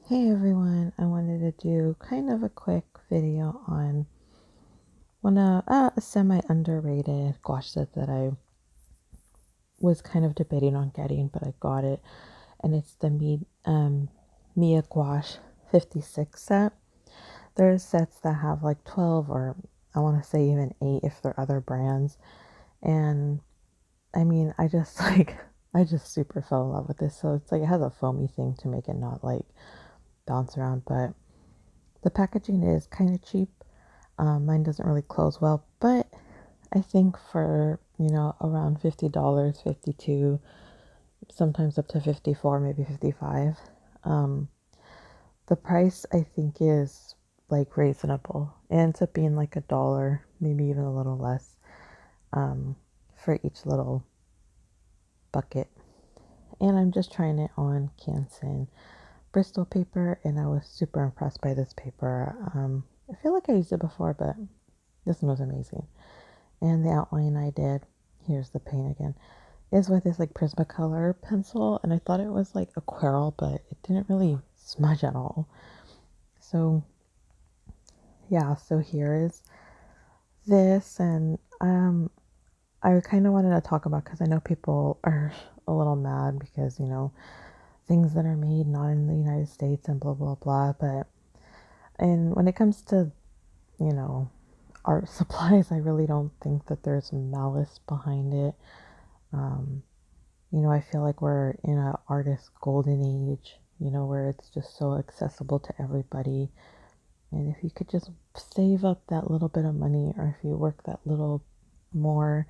Hey everyone, I wanted to do kind of a quick video on a semi underrated gouache set that I was kind of debating on getting, but I got it, and it's the Miya Gouache 56 set. There's sets that have like 12 or I want to say even 8 if they're other brands, and I mean I just I just super fell in love with this. So it's like it has a foamy thing to make it not like bounce around, but the packaging is kind of cheap. Mine doesn't really close well, but I think for, around $50, 52, sometimes up to 54, maybe 55. Um, the price I think is like reasonable. It ends up being like $1, maybe even a little less, um, for each little bucket. And I'm just trying it on Canson Bristol paper, and I was super impressed by this paper. I feel like I used it before, but this one was amazing. And the outline I did, here's the paint again, is with this like Prismacolor pencil, and I thought it was like aquarelle, but it didn't really smudge at all. So yeah, so here is this, and I kind of wanted to talk about, because I know people are a little mad because things that are made not in the United States and blah blah blah, but and when it comes to you know art supplies, I really don't think that there's malice behind it. um I feel like we're in an artist golden age, where it's just so accessible to everybody. And if you could just save up that little bit of money, or if you work that little more,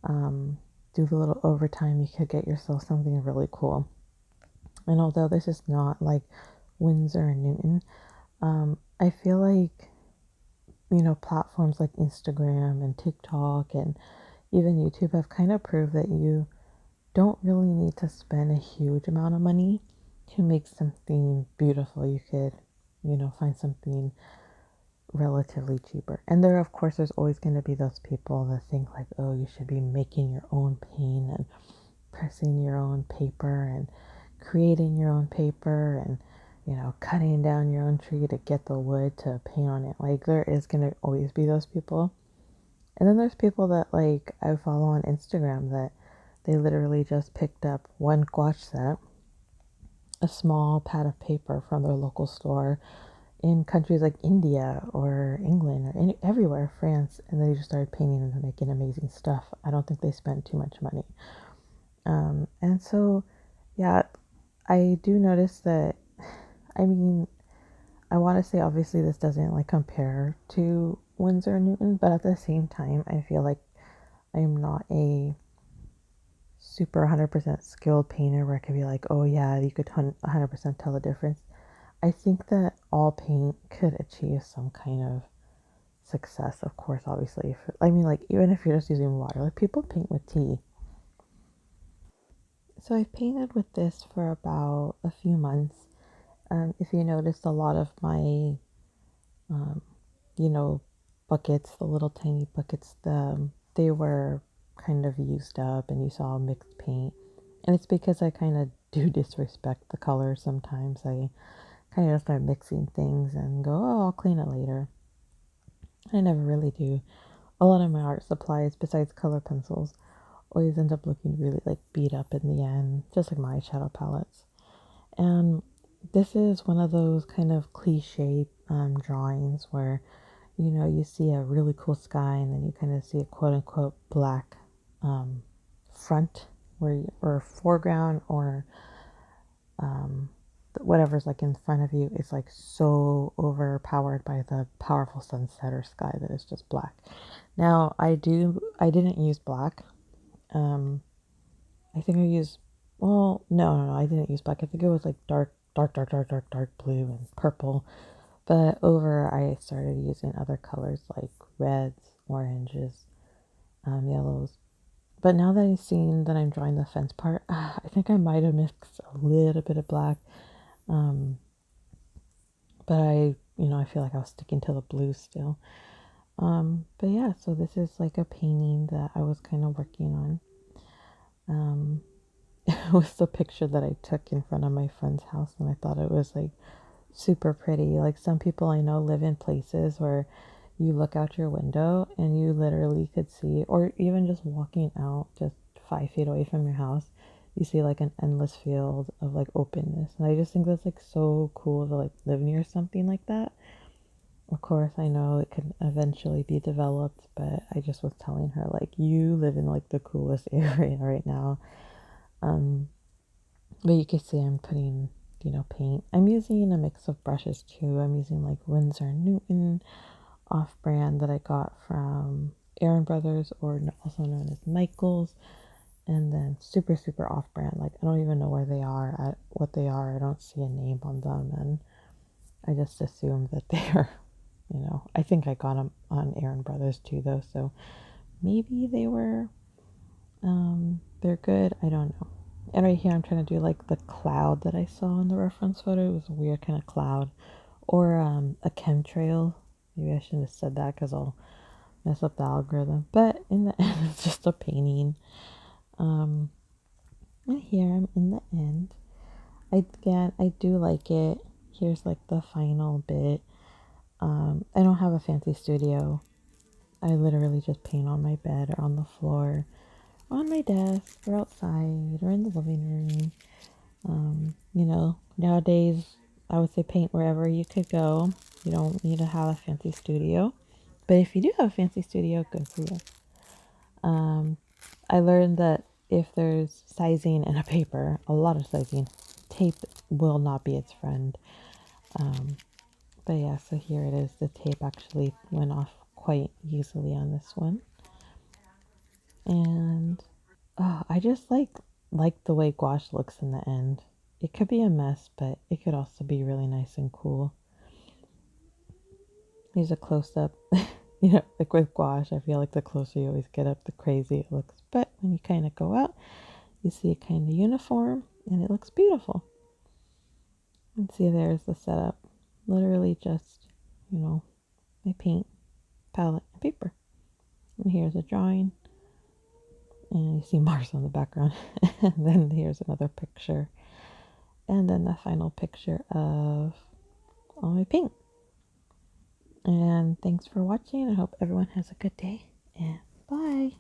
um, do the little overtime, you could get yourself something really cool. And although this is not like Winsor and Newton, I feel like, platforms like Instagram and TikTok and even YouTube have kind of proved that you don't really need to spend a huge amount of money to make something beautiful. You could, find something relatively cheaper. And there, of course, there's always going to be those people that think like, oh, you should be making your own paint and pressing your own paper and creating your own paper and, cutting down your own tree to get the wood to paint on it. Like, there is going to always be those people. And then there's people that like I follow on Instagram that they literally just picked up one gouache set, a small pad of paper from their local store in countries like India or England or everywhere, France, and they just started painting and making amazing stuff. I don't think they spent too much money. And so, yeah, I do notice that, I mean, I want to say obviously this doesn't like compare to Winsor and Newton, but at the same time, I feel like I'm not a super 100% skilled painter where I could be like, oh yeah, you could 100% tell the difference. I think that all paint could achieve some kind of success, of course, obviously. I mean, like, even if you're just using water, like, people paint with tea. So I've painted with this for about a few months. If you noticed, a lot of my, um, you know, buckets, the little tiny buckets, they were kind of used up, and you saw mixed paint. And it's because I kind of do disrespect the colors sometimes. I kind of start mixing things and go, oh, I'll clean it later. I never really do. A lot of my art supplies, besides color pencils, always end up looking really like beat up in the end, just like my eyeshadow palettes. And this is one of those kind of cliche drawings where, you see a really cool sky, and then you kind of see a quote unquote black um, front or foreground, or um, whatever's like in front of you is like so overpowered by the powerful sunset or sky that it's just black. Now I didn't use black. Um, I think I used, well, no, I didn't use black. I think it was like dark blue and purple. But over, I started using other colors like reds, oranges, yellows. But now that I've seen that I'm drawing the fence part, I think I might have mixed a little bit of black. Um, but I feel like I was sticking to the blue still. But yeah, so this is like a painting that I was kind of working on. It was the picture that I took in front of my friend's house, and I thought it was like super pretty. Like some people I know live in places where you look out your window and you literally could see, or even just walking out just 5 feet away from your house, you see like an endless field of like openness. And I just think that's like so cool to like live near something like that. Of course, I know it could eventually be developed, but I just was telling her like you live in like the coolest area right now. Um, but you can see I'm putting, paint. I'm using a mix of brushes too. I'm using like Winsor Newton off brand that I got from Aaron Brothers, or also known as Michaels. And then super, super off brand. Like I don't even know where they are, at what they are. I don't see a name on them. And I just assume that they're, I think I got them on Aaron Brothers too, though. So maybe they're good. I don't know. And right here, I'm trying to do like the cloud that I saw in the reference photo. It was a weird kind of cloud, or a chemtrail. Maybe I shouldn't have said that because I'll mess up the algorithm. But in the end, it's just a painting. Um, and here I'm in the end. I do like it. Here's like the final bit. I don't have a fancy studio. I literally just paint on my bed or on the floor, on my desk or outside or in the living room. Nowadays I would say paint wherever you could go. You don't need to have a fancy studio. But if you do have a fancy studio, good for you. I learned that if there's sizing in a paper, a lot of sizing, tape will not be its friend. But yeah, so here it is. The tape actually went off quite easily on this one. And I just like the way gouache looks in the end. It could be a mess, but it could also be really nice and cool. Here's a close up. Like with gouache, I feel like the closer you always get up, the crazy it looks. But when you kind of go out, you see it kind of uniform and it looks beautiful. And see, there's the setup. Literally just, my paint, palette, and paper. And here's a drawing. And you see Mars on the background. And then here's another picture. And then the final picture of all my paint. And thanks for watching. I hope everyone has a good day. And bye.